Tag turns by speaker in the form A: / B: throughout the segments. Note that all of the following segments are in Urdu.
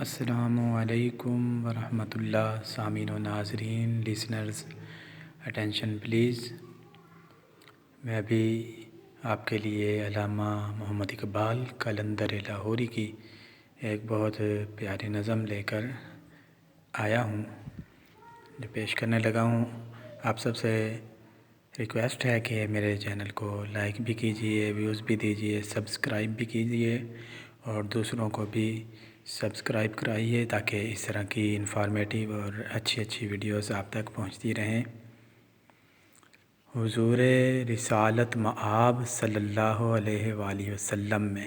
A: السلام علیکم ورحمۃ اللہ سامعین و ناظرین لسنرز اٹینشن پلیز۔ میں ابھی آپ کے لیے علامہ محمد اقبال قلندر لاہوری کی ایک بہت پیاری نظم لے کر آیا ہوں جو پیش کرنے لگا ہوں۔ آپ سب سے ریکویسٹ ہے کہ میرے چینل کو لائک بھی کیجئے، ویوز بھی دیجئے، سبسکرائب بھی کیجئے اور دوسروں کو بھی سبسکرائب کرائیے تاکہ اس طرح کی انفارمیٹیو اور اچھی ویڈیوز آپ تک پہنچتی رہیں۔ حضور رسالت مآب صلی اللہ علیہ وآلہ وسلم میں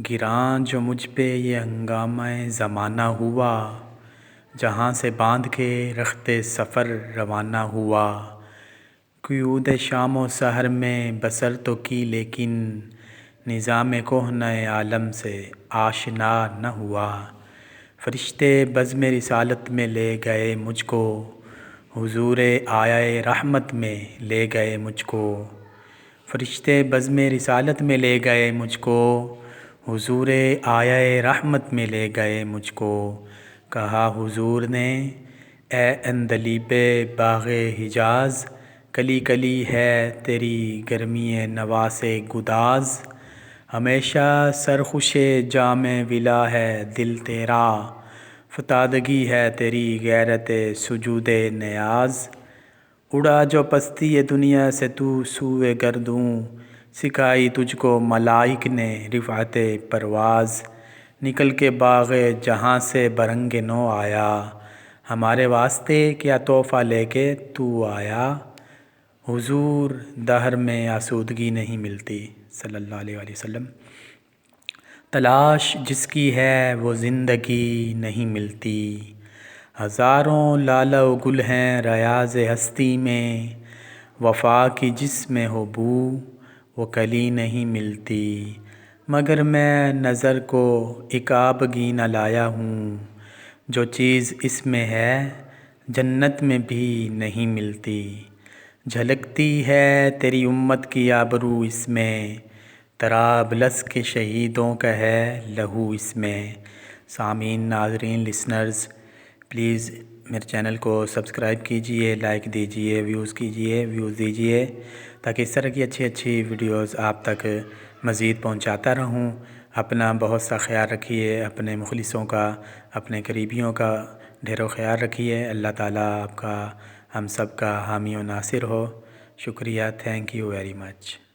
A: گراں جو مجھ پہ یہ ہنگامہ زمانہ ہوا، جہاں سے باندھ کے رخت سفر روانہ ہوا۔ قیود شام و سحر میں بسر تو کی لیکن نظام کہنہ عالم سے آشنا نہ ہوا۔ فرشتے بزم رسالت میں لے گئے مجھ کو، حضور آیۂ رحمت میں لے گئے مجھ کو۔ فرشتے بزم رسالت میں لے گئے مجھ کو، حضور آیۂ رحمت میں لے گئے مجھ کو۔ کہا حضور نے اے عندلیب باغ حجاز، کلی کلی ہے تیری گرمی نواس گداز۔ ہمیشہ سرخوش جام ولا ہے دل تیرا، فتادگی ہے تیری غیرت سجود نیاز۔ اڑا جو پستی دنیا سے تو سوئے گردوں، سکھائی تجھ کو ملائک نے رفعت پرواز۔ نکل کے باغ جہاں سے برنگ نو آیا، ہمارے واسطے کیا تحفہ لے کے تو آیا۔ حضور دہر میں آسودگی نہیں ملتی صلی اللہ علیہ وآلہ وسلم، تلاش جس کی ہے وہ زندگی نہیں ملتی۔ ہزاروں لالہ و گل ہیں ریاض ہستی میں، وفا کی جس میں ہو بو وہ کلی نہیں ملتی۔ مگر میں نظر کو ایک آبگی نہ لایا ہوں، جو چیز اس میں ہے جنت میں بھی نہیں ملتی۔ جھلکتی ہے تیری امت کی آبرو اس میں، طرابلس کے شہیدوں کا ہے لہو اس میں۔ سامعین، ناظرین، لسنرز پلیز میرے چینل کو سبسکرائب کیجئے، لائک دیجئے، ویوز دیجئے تاکہ اس طرح کی اچھی ویڈیوز آپ تک مزید پہنچاتا رہوں۔ اپنا بہت سا خیال رکھیے، اپنے مخلصوں کا، اپنے قریبیوں کا ڈھیروں خیال رکھیے۔ اللہ تعالیٰ آپ کا، ہم سب کا حامی و ناصر ہو۔ شکریہ، تھینک یو ویری مچ۔